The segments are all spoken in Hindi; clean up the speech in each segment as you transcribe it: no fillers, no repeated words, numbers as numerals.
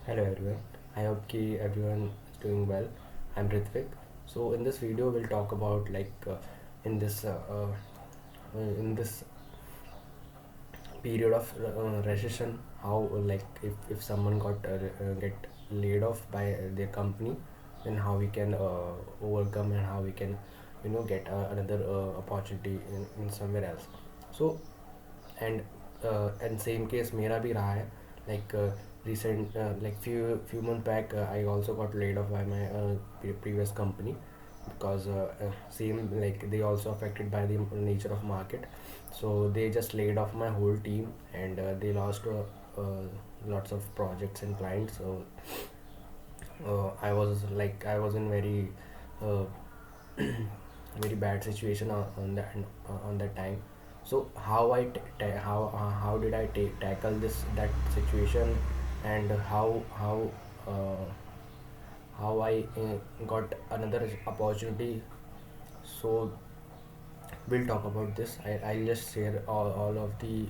Hello everyone. I hope ki everyone is doing well. I'm Ritvik. So in this video we'll talk about in this period of recession, how if someone get laid off by their company, then how we can overcome and how we can get another opportunity in somewhere else. So and same case मेरा भी रहा है like recent like few months back I also got laid off by my previous company because same like they also affected by the nature of market, so they just laid off my whole team and they lost lots of projects and clients. So I was in very uh, very bad situation on that time. So how did I tackle this that situation, and uh, how I got another opportunity. So we'll talk about this. I'll just share all of the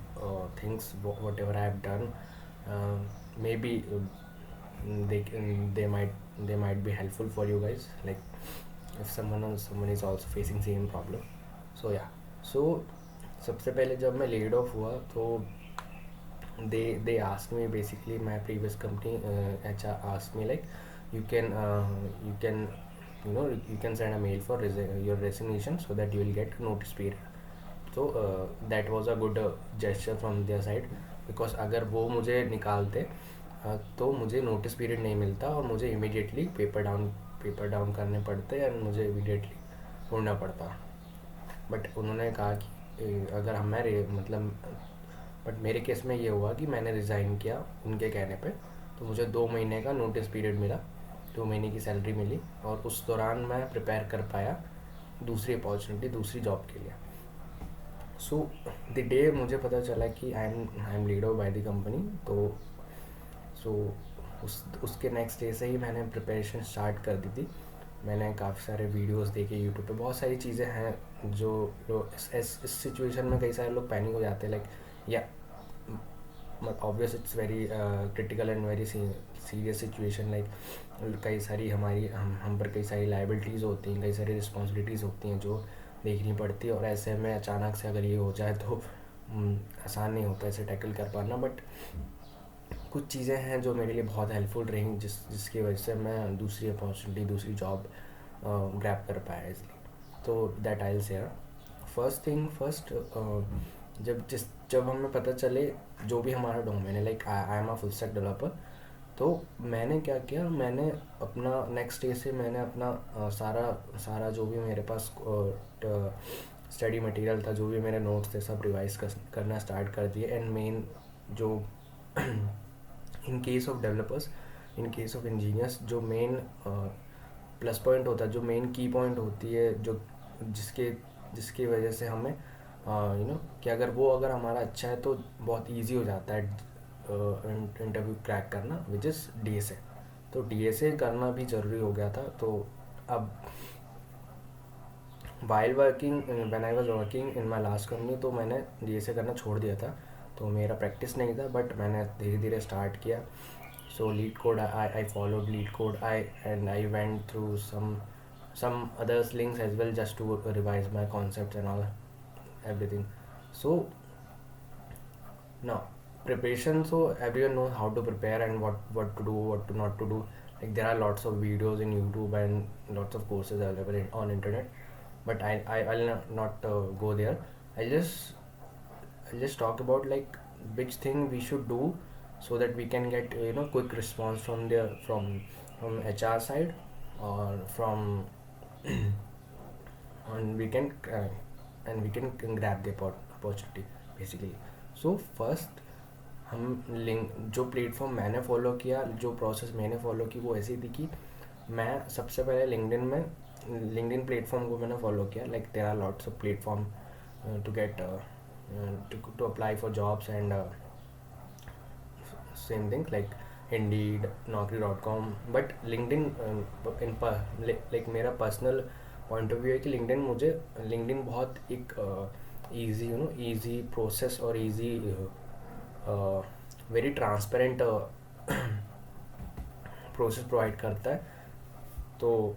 things whatever I have done. Maybe they might be helpful for you guys, like if someone is also facing same problem. So yeah. So सबसे पहले जब मैं लेड ऑफ हुआ तो they asked me, basically my previous company HR asked me like you can you can send a mail for your resignation so that you will get notice period. So that was a good gesture from their side, because अगर वो मुझे निकालते तो मुझे नोटिस पीरियड नहीं मिलता और मुझे इमिडिएटली पेपर डाउन करने पड़ते एंड मुझे इमिडिएटली छोड़ना पड़ता. बट उन्होंने कहा कि अगर हमारे मतलब बट मेरे केस में ये हुआ कि मैंने रिज़ाइन किया उनके कहने पे, तो मुझे 2 महीने का नोटिस पीरियड मिला, 2 महीने की सैलरी मिली और उस दौरान मैं प्रिपेयर कर पाया दूसरी अपॉर्चुनिटी, दूसरी जॉब के लिए. सो द डे मुझे पता चला कि I am lead of by the company, तो सो उसके नेक्स्ट डे से ही मैंने प्रिपरेशन स्टार्ट कर दी थी. मैंने काफ़ी सारे वीडियोस देखे यूट्यूब पे, बहुत सारी चीज़ें हैं जो लोग इस सिचुएशन में कई सारे लोग पैनिक हो जाते हैं, लाइक या obvious it's very critical and very serious situation. Like कई सारी हम पर कई सारी लाइबिलिटीज़ होती हैं, कई सारी रिस्पॉन्सिबिलिटीज़ होती हैं जो देखनी पड़ती है, और ऐसे में अचानक से अगर ये हो जाए तो आसान नहीं होता इसे टैकल कर पाना. बट कुछ चीज़ें हैं जो मेरे लिए बहुत हेल्पफुल रही, जिसकी वजह से मैं दूसरी अपॉर्चुनिटी, दूसरी जॉब ग्रैब कर पाया इसलिए. तो that I will share. First thing first, जब हमें पता चले जो भी हमारा डोमेन है, like I am a full stack developer, तो मैंने क्या किया, मैंने अपना नेक्स्ट डे से मैंने अपना सारा जो भी मेरे पास स्टडी मटेरियल था, जो भी मेरे नोट्स थे, सब रिवाइज करना स्टार्ट कर दिए. एंड मेन जो in case of developers, in case of engineers, जो मेन प्लस पॉइंट होता है, जो मेन की पॉइंट होती है, जो जिसके जिसकी वजह से हमें कि अगर हमारा अच्छा है तो बहुत इजी हो जाता है इंटरव्यू क्रैक करना, विच इज़ DSA. तो DSA करना भी ज़रूरी हो गया था. तो अब while working, when I was working in my last company, तो मैंने DSA करना छोड़ दिया था, तो मेरा प्रैक्टिस नहीं था, बट मैंने धीरे धीरे स्टार्ट किया. So lead code, I followed lead code, I went through some other links as well, just to revise my concepts and all everything. So now preparation, so everyone knows how to prepare and what to do, what to not to do. Like there are lots of videos in YouTube and lots of courses available on internet, but I'll not go there. I'll just talk about like which thing we should do so that we can get quick response from from HR side, or from and we can grab the opportunity basically. So first, हम लिंक जो प्लेटफॉर्म मैंने फॉलो किया, जो प्रोसेस मैंने फॉलो की, वो ऐसी थी कि मैं सबसे पहले लिंक्डइन प्लेटफॉर्म को मैंने फॉलो किया. Like there are lots of platform to get to apply for jobs, and same thing like Indeed, Naukri.com. But LinkedIn like मेरा पर्सनल पॉइंट ऑफ व्यू है कि लिंक्डइन बहुत एक ईजी प्रोसेस और easy very transparent process provide करता है, तो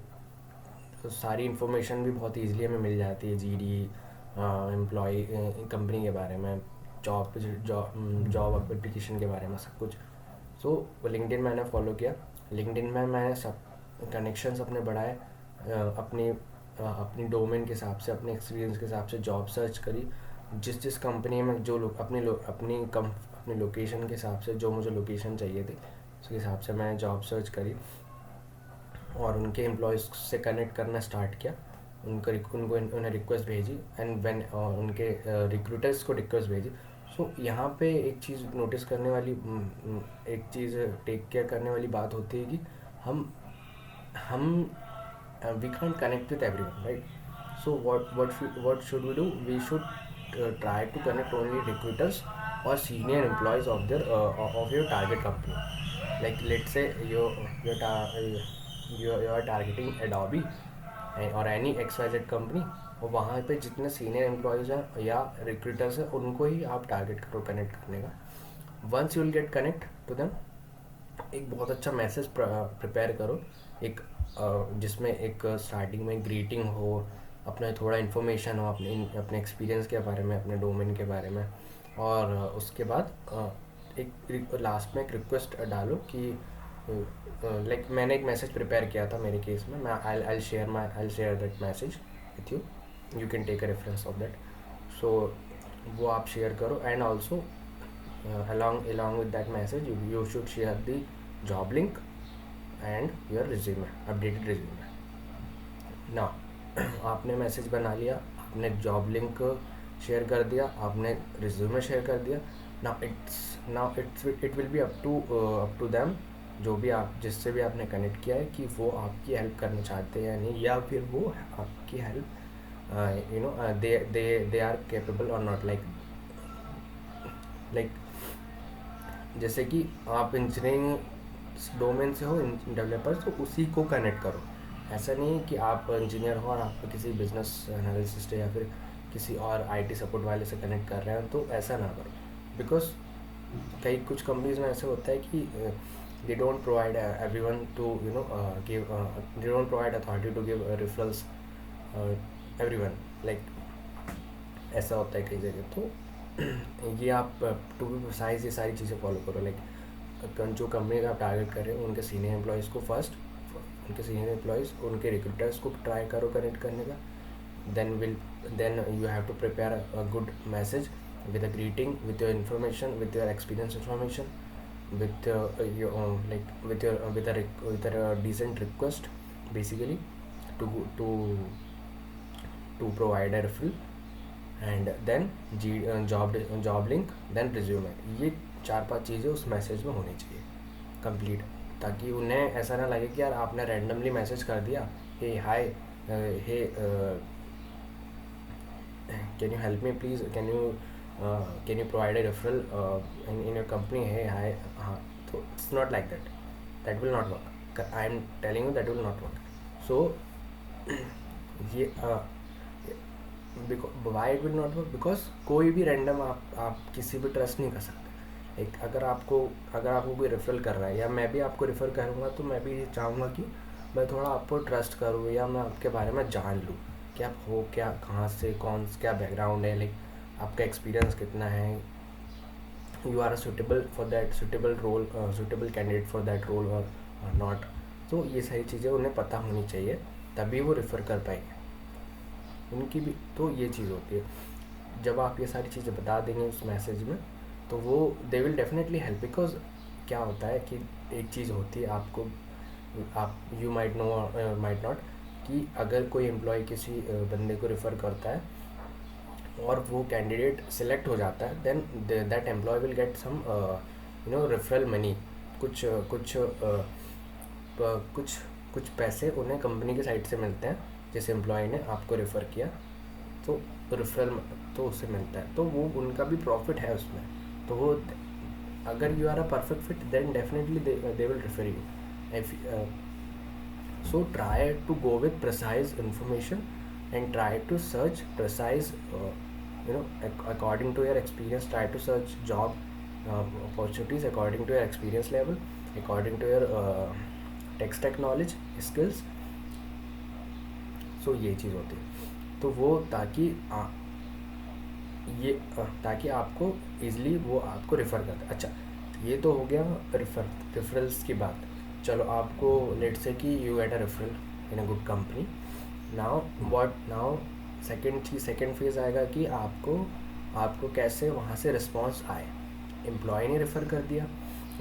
सारी इन्फॉर्मेशन भी बहुत ईजिली हमें मिल जाती है, GD, एम्प्लॉय, कंपनी के बारे में, जॉब एप्लीकेशन के बारे में, सब कुछ। सो लिंक्डइन मैंने फॉलो किया। लिंक्डइन में मैं सब कनेक्शंस अपने बढ़ाए, अपनी डोमेन के हिसाब से, अपने एक्सपीरियंस के हिसाब से जॉब सर्च करी। जिस कंपनी में जो लोग अपनी लोकेशन के हिसाब से, जो मुझे लोकेशन चाहिए थी उसके हिसाब से मैं जॉब सर्च करी और उनके एम्प्लॉयज़ से कनेक्ट करना स्टार्ट किया। उन्हें रिक्वेस्ट भेजी एंड उनके रिक्रूटर्स को रिक्वेस्ट भेजी। सो यहाँ पे एक चीज़ नोटिस करने वाली, एक चीज़ टेक केयर करने वाली बात होती है कि हम we can't connect with everyone, right? So what should we do? We should try to connect only recruiters or senior employees of your target company. Like let's say you are targeting Adobe और any XYZ कंपनी, और वहाँ पे जितने सीनियर एम्प्लॉयज़ हैं या रिक्रूटर्स हैं उनको ही आप टारगेट करो कनेक्ट करने का। Once you will get connect to them, एक बहुत अच्छा मैसेज प्रिपेयर करो, एक जिसमें एक स्टार्टिंग में ग्रीटिंग हो, अपना थोड़ा इन्फॉर्मेशन हो अपने एक्सपीरियंस के बारे में, अपने डोमेन के बारे में, और उसके बाद एक लास्ट में एक रिक्वेस्ट डालो कि लाइक मैंने एक मैसेज प्रिपेयर किया था मेरे केस में, मैं I share that message with you, you can take a reference of that. So वो आप शेयर करो and also along with that message you should share the job link and your resume, updated resume. Now आपने मैसेज बना लिया, आपने जॉब लिंक शेयर कर दिया, आपने रिज्यूमे शेयर कर दिया। Now it will be up to them, जो भी आप जिससे भी आपने कनेक्ट किया है, कि वो आपकी हेल्प करना चाहते हैं या नहीं, या फिर वो आपकी हेल्प दे आर केपेबल और नॉट। लाइक जैसे कि आप इंजीनियरिंग डोमेन से हो, डेवलपर्स, तो उसी को कनेक्ट करो। ऐसा नहीं है कि आप इंजीनियर हो और आप किसी बिजनेस एनालिसिस्ट या फिर किसी और IT सपोर्ट वाले से कनेक्ट कर रहे हैं, तो ऐसा ना करो। बिकॉज कुछ कंपनीज में ऐसा होता है कि they don't provide everyone to give they don't provide authority to give referrals everyone, like ऐसा होता है कई जगह। तो ये आप टू बी प्रिसाइज ये सारी चीज़ें फॉलो करो। लाइक जो कंपनी का आप टारगेट कर रहे हो उनके सीनियर एम्प्लॉयज़ को फर्स्ट, उनके रिक्रूटर्स को ट्राई करो कनेक्ट करने का। then you have to prepare a good message with a greeting, with your information, with your experience information, with a decent request basically to provide a referral, and then job link, then resume। ये 4-5 चीज़ें उस मैसेज में होनी चाहिए कंप्लीट, ताकि उन्हें ऐसा ना लगे कि यार आपने रैंडमली मैसेज कर दिया, hey hi, hey can you help me please, can you provide a referral in your company, hey hi. हाँ, तो it's not like that will not work. I am telling you that will not work. So ये why it will not work? Because कोई भी रैंडम आप किसी भी ट्रस्ट नहीं कर सकते। एक अगर आपको कोई रेफरल कर रहा है, या मैं भी आपको रेफ़र करूँगा, तो मैं भी चाहूँगा कि मैं थोड़ा आपको ट्रस्ट करूँ, या मैं आपके बारे में जान लूँ कि आप हो क्या, कहाँ से, क्या बैकग्राउंड है, लाइक आपका एक्सपीरियंस कितना है, you are suitable for that suitable candidate for that role और नॉट। तो ये सारी चीज़ें उन्हें पता होनी चाहिए, तभी वो रेफ़र कर पाएंगे उनकी भी। तो ये चीज़ होती है, जब आप ये सारी चीज़ें बता देंगे उस मैसेज में, तो वो they will definitely help. Because क्या होता है कि एक चीज़ होती है, यू माइट नॉट, कि अगर कोई एम्प्लॉय किसी बंदे को रेफ़र करता है और वो कैंडिडेट सिलेक्ट हो जाता है, then that employee will get some referral money, कुछ पैसे उन्हें कंपनी के साइड से मिलते हैं, जिस एम्प्लॉय ने आपको रेफ़र किया, तो रेफरल तो उससे मिलता है, तो वो उनका भी प्रॉफिट है उसमें। तो वो अगर you are a perfect fit, then definitely they will refer you. So try to go with precise information and try to search precise, according to your experience. Try to search job opportunities according to your experience level, according to your tech stack knowledge, skills. So ये चीज़ होती है, तो वो ताकि आपको ईज़िली वो आपको रेफ़र कर दे। अच्छा, ये तो हो गया रेफरल्स की बात। चलो, आपको लेट्स से कि you get a referral in a good company. Now second phase आएगा कि आपको कैसे वहाँ से रिस्पॉन्स आए। एम्प्लॉय ने रेफ़र कर दिया,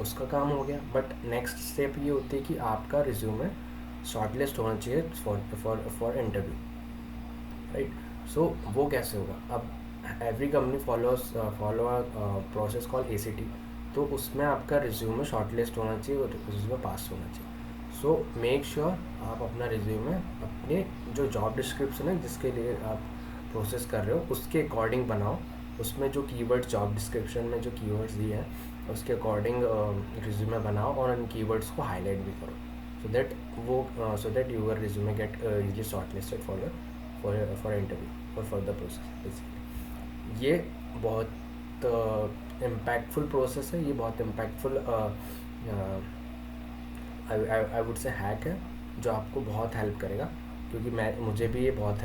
उसका काम हो गया, बट नेक्स्ट स्टेप ये होती है कि आपका रिज्यूमे शॉर्टलिस्ट होना चाहिए फॉर इंटरव्यू, राइट। सो वो कैसे होगा? अब every company follow process call ACT। तो उसमें आपका रिज्यूमे शॉर्टलिस्ट होना चाहिए और रिज्यूमे पास होना चाहिए। सो मेक श्योर आप अपना रिज्यूमे अपने जो जॉब डिस्क्रिप्शन है जिसके लिए आप प्रोसेस कर रहे हो उसके अकॉर्डिंग बनाओ। उसमें जो कीवर्ड्स जॉब डिस्क्रिप्शन में जो कीवर्ड्स दिए हैं उसके अकॉर्डिंग रिज्यूमे बनाओ और उन कीवर्ड्स को हाईलाइट भी करो, so that your resume get easily shortlisted for interview और फॉर द प्रोसेस। बेसिकली ये बहुत इम्पैक्टफुल प्रोसेस है, ये बहुत impactful I would say hack है जो आपको बहुत हेल्प करेगा, क्योंकि मुझे भी ये बहुत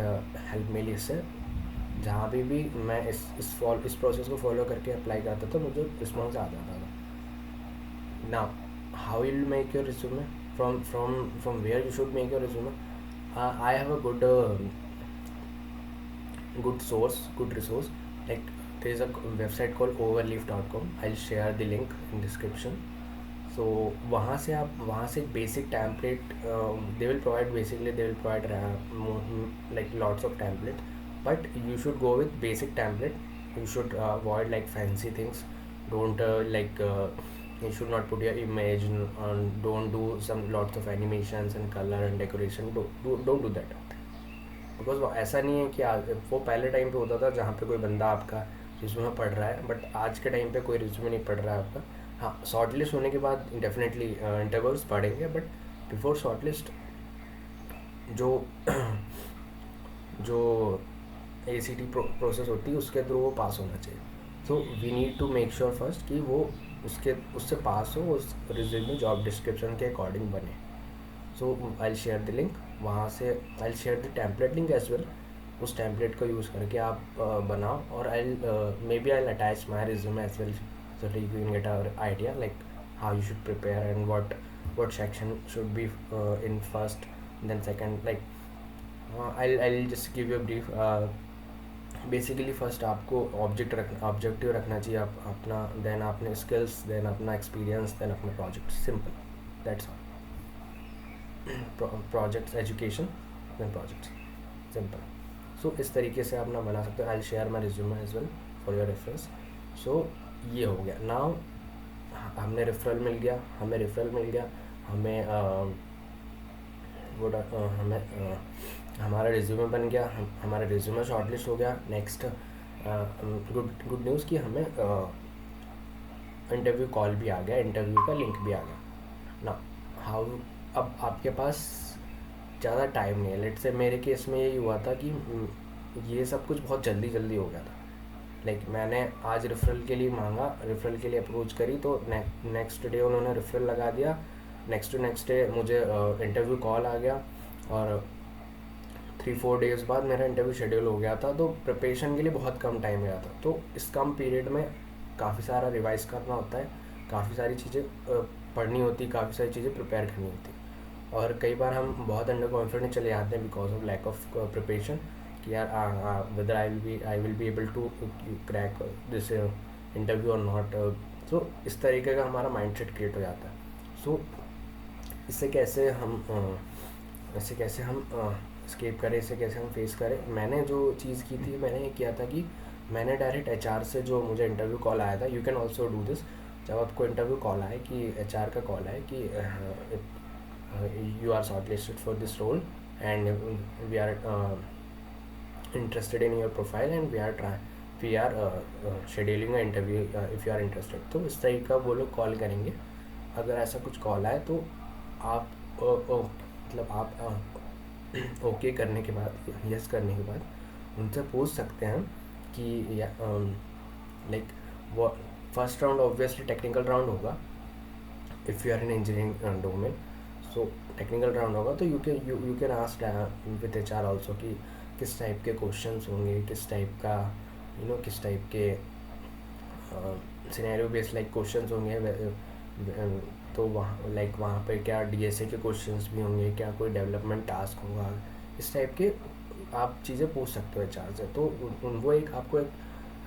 हेल्प मिली इससे। जहाँ भी मैं इस प्रोसेस को फॉलो करके अप्लाई करता था मुझे रिस्पॉन्स आ जाता था। Now how you make your resume, from where you should make your resume? I have a good resource. Like, there is a website called overleaf.com. I'll share the link in description. So वहाँ से एक basic template they will provide like lots of template, but you should go with basic template. You should avoid like fancy things. Don't you should not put your image and don't do some lots of animations and color and decoration. Don't do that, because वो ऐसा नहीं है कि वो पहले टाइम पे होता था जहाँ पे कोई बंदा आपका रिज्यूमे पढ़ रहा है, बट आज के टाइम पे कोई रिज्यूमे नहीं पढ़ रहा है आपका। हाँ, शॉर्ट लिस्ट होने के बाद डेफिनेटली इंटरव्यूज पढ़ेंगे, बट बिफोर शॉर्ट लिस्ट जो जो ACT प्रोसेस होती है उसके थ्रू वो पास होना चाहिए। So we need to make sure first कि वो उससे पास हो, उस रिज्यूमे जॉब डिस्क्रिप्शन के अकॉर्डिंग बने। So I share the link, वहाँ से I share the template link as well. उस टेम्पलेट को यूज़ करके आप बनाओ, और maybe I attach my resume as well, so that you can get an idea like how you should prepare and what section should be in first, then second, like I'll just give you a brief. Basically first आपको ऑब्जेक्टिव रखना चाहिए अपना, देन अपने स्किल्स, देन अपना एक्सपीरियंस, देन अपने project. Simple, that's all. Projects, education, then projects, simple. So इस तरीके से आप ना बना सकते हो। I share my resume as well for your reference. So ये हो गया। नाउ हमें रेफरल मिल गया, हमें हमारा रिज्यूमे बन गया, हमारा रिज्यूमे शॉर्टलिस्ट हो गया। नेक्स्ट गुड न्यूज़ कि हमें इंटरव्यू कॉल भी आ गया, इंटरव्यू का लिंक भी आ गया ना। हाउ, अब आपके पास ज़्यादा टाइम नहीं है। लेट से मेरे केस में यही हुआ था कि ये सब कुछ बहुत जल्दी हो गया था। लाइक मैंने आज रेफरल के लिए मांगा, रेफरल के लिए अप्रोच करी, तो नेक्स्ट डे उन्होंने रेफरल लगा दिया। नेक्स्ट डे मुझे इंटरव्यू कॉल आ गया, और 3-4 डेज़ बाद मेरा इंटरव्यू शेड्यूल हो गया था। तो प्रिपरेशन के लिए बहुत कम टाइम गया था। तो इस कम पीरियड में काफ़ी सारा रिवाइज़ करना होता है, काफ़ी सारी चीज़ें पढ़नी होती, काफ़ी सारी चीज़ें प्रिपेयर करनी होती। और कई बार हम बहुत अंडर कॉन्फिडेंट चले जाते हैं because of lack of preparation, कि यार whether I will be able to crack this interview और नॉट। सो इस तरीके का हमारा माइंडसेट क्रिएट हो जाता है। सो इससे कैसे हम स्केप करें, इसे कैसे हम फेस करें? मैंने जो चीज़ की थी, मैंने ये किया था कि मैंने डायरेक्ट HR से जो मुझे इंटरव्यू कॉल आया था, you can also do this. जब आपको इंटरव्यू कॉल आए कि HR का कॉल आए कि you are shortlisted for this role and we are interested in your profile and we are scheduling interview if you are interested, तो इस तरीके का वो लोग कॉल करेंगे। अगर ऐसा कुछ कॉल आए तो आप मतलब आप ओके करने के बाद, यस करने के बाद उनसे पूछ सकते हैं कि लाइक वो first round obviously technical round होगा if you are in engineering domain. So technical round होगा तो you can ask with HR also कि किस टाइप के क्वेश्चंस होंगे, किस टाइप का किस टाइप के सिनेरियो बेस्ड लाइक क्वेश्चंस होंगे। तो वहाँ पे क्या DSA के क्वेश्चंस भी होंगे, क्या कोई डेवलपमेंट टास्क होगा, इस टाइप के आप चीज़ें पूछ सकते हो HR से। तो वो एक आपको एक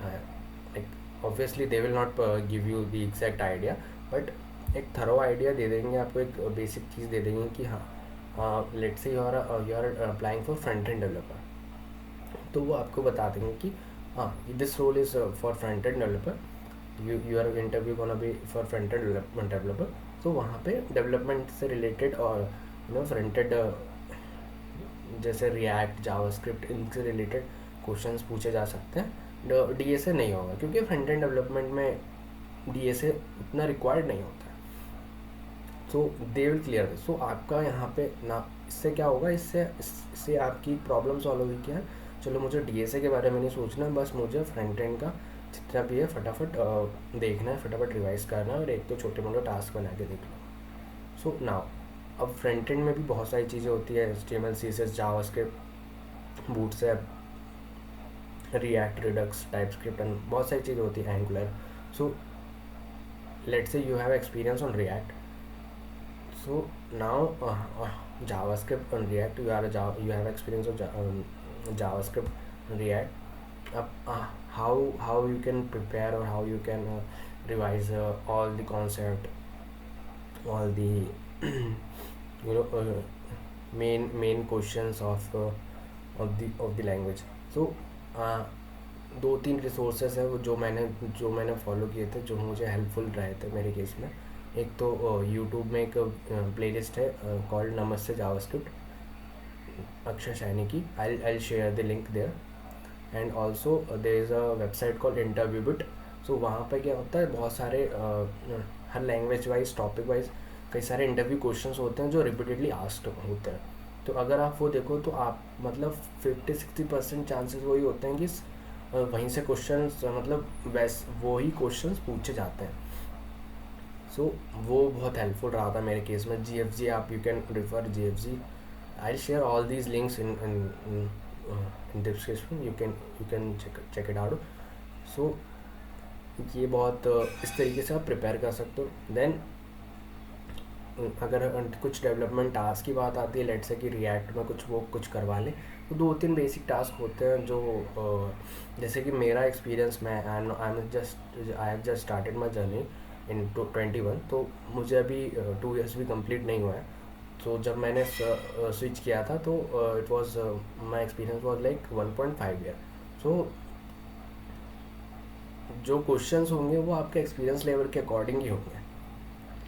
like obviously they will not give you the exact idea, but एक थरो आइडिया दे देंगे आपको, एक बेसिक चीज़ दे देंगे कि हाँ let's say you are applying for front end developer, तो वो आपको बता देंगे कि हाँ this role is for front end developer, you are interview gonna be for front end developer. तो वहाँ पे डेवलपमेंट से रिलेटेड और फ्रंट एंड जैसे रिएक्ट, जावास्क्रिप्ट, इनसे रिलेटेड क्वेश्चंस पूछे जा सकते हैं। DSA नहीं होगा क्योंकि फ्रंट एंड डेवलपमेंट में DSA उतना रिक्वायर्ड नहीं होता है। So they will clear this. So आपका यहाँ पे ना इससे क्या होगा, इससे आपकी प्रॉब्लम सॉल्व होगी कि यार चलो मुझे DSA के बारे में नहीं सोचना, बस मुझे फ्रंट एंड का जितना भी है फटाफट देखना है, फटाफट रिवाइज करना है और एक तो छोटे मोटे टास्क बना के देख लो। सो नाउ अब फ्रंट एंड में भी बहुत सारी चीज़ें होती है, HTML, CSS, JavaScript, bootstrap, react, Redux, TypeScript and बहुत सारी चीज़ें होती है, angular. So let's say you have experience on react, so now JavaScript and React, you have experience of JavaScript and React. How you can prepare or how you can revise all the concept, all the main questions of the language. So दो तीन रिसोर्सेज है वो जो मैंने फॉलो किए थे, जो मुझे हेल्पफुल रहे थे मेरे केस में। एक तो यूट्यूब में एक प्लेलिस्ट है कॉल्ड नमस्ते जावास्क्रिप्ट, अक्षर सैनी की। I share the link there. And also there is a website called InterviewBit. So वहाँ पे क्या होता है, बहुत सारे हर लैंग्वेज वाइज, टॉपिक वाइज कई सारे इंटरव्यू क्वेश्चंस होते हैं जो रिपीटेडली आस्क्ड होते हैं। तो अगर आप वो देखो तो आप मतलब 50-60% चांसेस वही होते हैं कि वहीं से क्वेश्चंस वो ही क्वेश्चंस पूछे जाते हैं। सो वो बहुत हेल्पफुल रहा था मेरे केस में। GFG, आप you can refer GFG। I share all these links in description, you can check it out. So ये बहुत इस तरीके से आप प्रिपेयर कर सकते हो। देन अगर कुछ डेवलपमेंट टास्क की बात आती है, लेट से कि रिएक्ट में कुछ करवा लें, तो 2-3 बेसिक टास्क होते हैं जो जैसे कि मेरा एक्सपीरियंस, मैं I have just started my journey in 21, तो मुझे अभी 2 years भी कंप्लीट नहीं हुआ है। तो जब मैंने स्विच किया था तो it was my experience was like 1.5 year। सो जो क्वेश्चंस होंगे वो आपके एक्सपीरियंस लेवल के अकॉर्डिंग ही होंगे,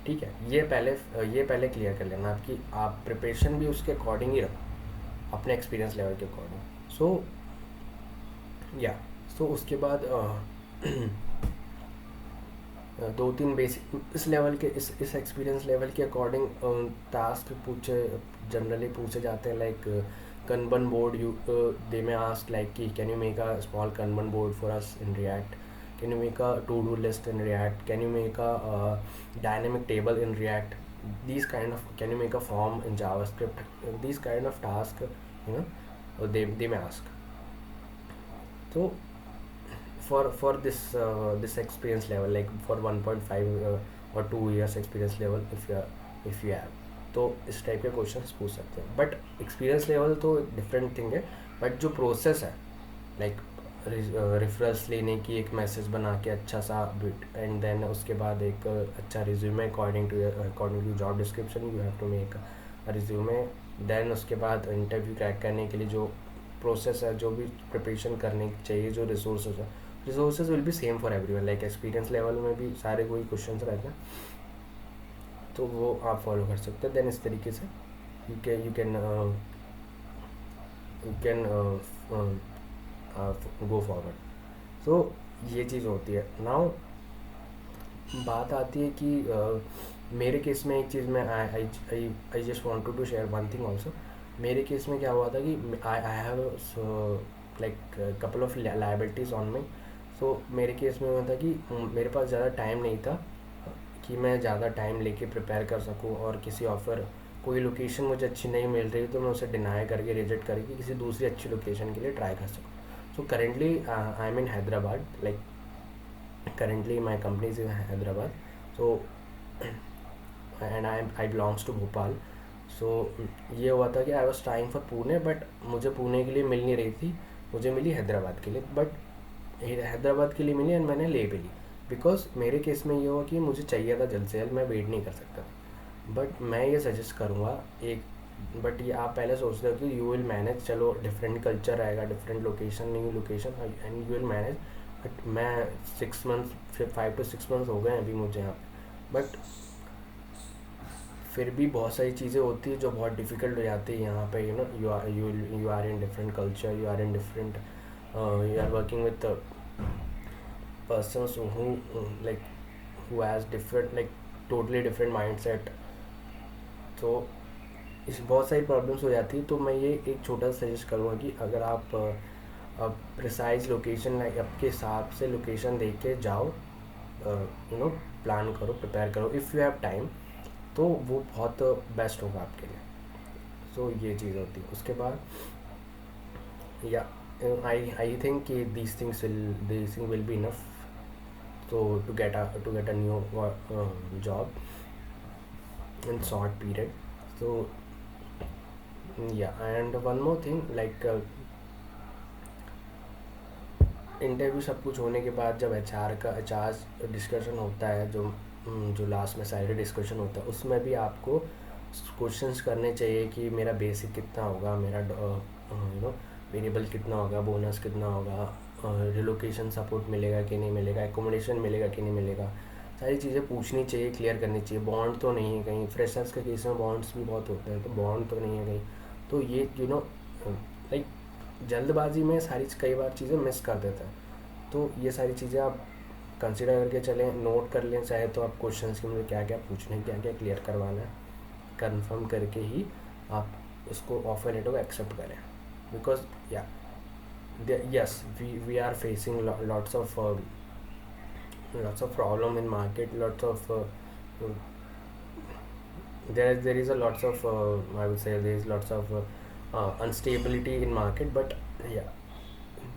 ठीक है। ये पहले क्लियर कर लेना आपकी, आप प्रिपरेशन भी उसके अकॉर्डिंग ही रखो, अपने एक्सपीरियंस लेवल के अकॉर्डिंग। सो उसके बाद 2-3 बेसिक इस लेवल के इस एक्सपीरियंस लेवल के अकॉर्डिंग टास्क जनरली पूछे जाते हैं। Like Kanban board, they may ask like can you make a small Kanban board for us in React, can you make a to-do list in React, can you make a dynamic table in React, can you make a form in JavaScript, these kind of tasks they may ask. So for this experience level, like for 1.5 or 2 years experience level, if you have, तो इस टाइप के क्वेश्चंस पूछ सकते हैं। बट एक्सपीरियंस लेवल तो डिफरेंट थिंग है, बट जो प्रोसेस है लाइक रेफरेंस लेने की, एक मैसेज बना के अच्छा सा एंड देन उसके बाद एक अच्छा resume according to job description, you have to make a resume. Then उसके बाद इंटरव्यू क्रैक करने के लिए जो प्रोसेस है, जो भी प्रिपरेशन करने चाहिए, जो resources will be same for everyone. Like experience level में भी सारे वही क्वेश्चंस रहते हैं, तो वो आप फॉलो कर सकते हैं। देन इस तरीके से यू कैन गो फॉरवर्ड। सो ये चीज़ होती है। नाउ बात आती है कि मेरे केस में एक चीज़ में I just wanted to share one thing also. मेरे केस में क्या हुआ था कि I have like couple of liabilities on me. So मेरे केस में हुआ था कि मेरे पास ज़्यादा टाइम नहीं था कि मैं ज़्यादा टाइम लेके प्रिपेयर कर सकूं और किसी ऑफ़र कोई लोकेशन मुझे अच्छी नहीं मिल रही तो मैं उसे डिनाई करके रिजेक्ट करके किसी दूसरी अच्छी लोकेशन के लिए ट्राई कर सकूँ. So currently I am in Hyderabad, like currently my company is in Hyderabad. So and I belongs to Bhopal. So ये हुआ था कि I was trying for Pune, but मुझे पुणे के लिए मिल नहीं रही थी, मुझे मिली हैदराबाद के लिए. बट हैदराबाद के लिए मिली एंड मैंने ले भी ली, बिकॉज मेरे केस में ये हुआ कि मुझे चाहिए था जल्द से जल्द, मैं वेट नहीं कर सकता था. बट मैं ये सजेस्ट करूँगा एक, बट ये आप पहले सोचते हो कि यू विल मैनेज, चलो डिफरेंट कल्चर आएगा, different location, new location, and you will manage. But मैं 6 मंथ्स, फिर 5 to 6 मंथ्स हो गए हैं अभी मुझे यहाँ पे. बट फिर भी बहुत सारी चीज़ें होती है जो बहुत डिफ़िकल्ट हो जाती है यहाँ पे. You are in different culture, you are in different, you are working with persons who like who has different, like totally different mindset. तो इस बहुत सारी प्रॉब्लम्स हो जाती है. तो मैं ये एक छोटा सा सजेस्ट करूँगा कि अगर आप प्रिसाइज लोकेशन, लाइक आपके हिसाब से लोकेशन देख के जाओ, प्लान करो, प्रिपेयर करो, इफ़ यू हैव टाइम, तो वो बहुत बेस्ट होगा आपके लिए. सो ये चीज़ होती है. उसके बाद या आई थिंक कि these thing will be enough तो to get a new job in short period. So yeah, and one more thing, like interview सब कुछ होने के बाद जब एच आर डिस्कशन होता है, जो लास्ट में सैलरी डिस्कशन होता है, उसमें भी आपको क्वेश्चंस करने चाहिए कि मेरा बेसिक कितना होगा, मेरा वेरिएबल कितना होगा, बोनस कितना होगा, रिलोकेशन सपोर्ट मिलेगा कि नहीं मिलेगा, एकोमोडेशन मिलेगा कि नहीं मिलेगा. सारी चीज़ें पूछनी चाहिए, क्लियर करनी चाहिए. बॉन्ड तो नहीं है कहीं, फ्रेशर्स के केस में बॉन्ड्स भी बहुत होते हैं, तो बॉन्ड तो नहीं है कहीं. तो ये लाइक जल्दबाजी में सारी कई बार चीज़ें मिस कर देता है. तो ये सारी चीज़ें आप कंसिडर करके चलें, नोट कर लें चाहे तो आप क्वेश्चंस के मुझे क्या क्या पूछने हैं, क्या क्या क्लियर करवाना है, कंफर्म करके ही आप उसको ऑफर लेटर को एक्सेप्ट करें. बिकॉज या yes, we are facing lots of problem in market, lots of there is a lots of I would say there is lots of instability in market. But yeah,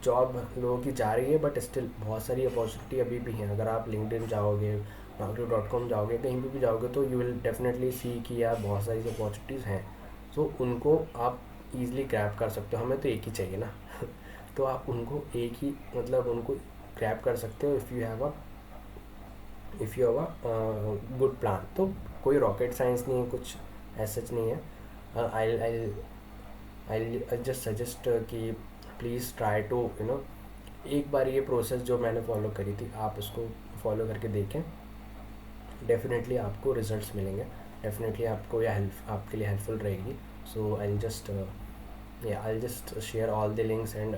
job लोगों की जा रही है, बट स्टिल बहुत सारी अपॉर्चुनिटी अभी भी हैं. अगर आप लिंक्डइन जाओगे, naukri.com जाओगे, कहीं भी जाओगे, तो यू विल डेफिनेटली सी कि यार बहुत सारी अपॉर्चुनिटीज़ हैं. सो उनको आप ईज़िली ग्रैब कर सकते हो. हमें तो एक ही चाहिए ना तो आप उनको एक ही, मतलब उनको ग्रैब कर सकते हो if you have a good plan. तो कोई रॉकेट साइंस नहीं है, कुछ ऐसा नहीं है. आई जस्ट सजेस्ट कि प्लीज़ ट्राई टू एक बार ये प्रोसेस जो मैंने फॉलो करी थी, आप उसको फॉलो करके देखें. डेफिनेटली आपको रिजल्ट्स मिलेंगे, डेफिनेटली आपको यह हेल्प आपके लिए हेल्पफुल रहेगी. So I just share all the links and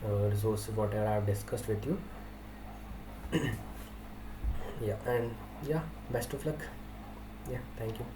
resources whatever I have discussed with you. Yeah, and yeah, best of luck. Yeah, thank you.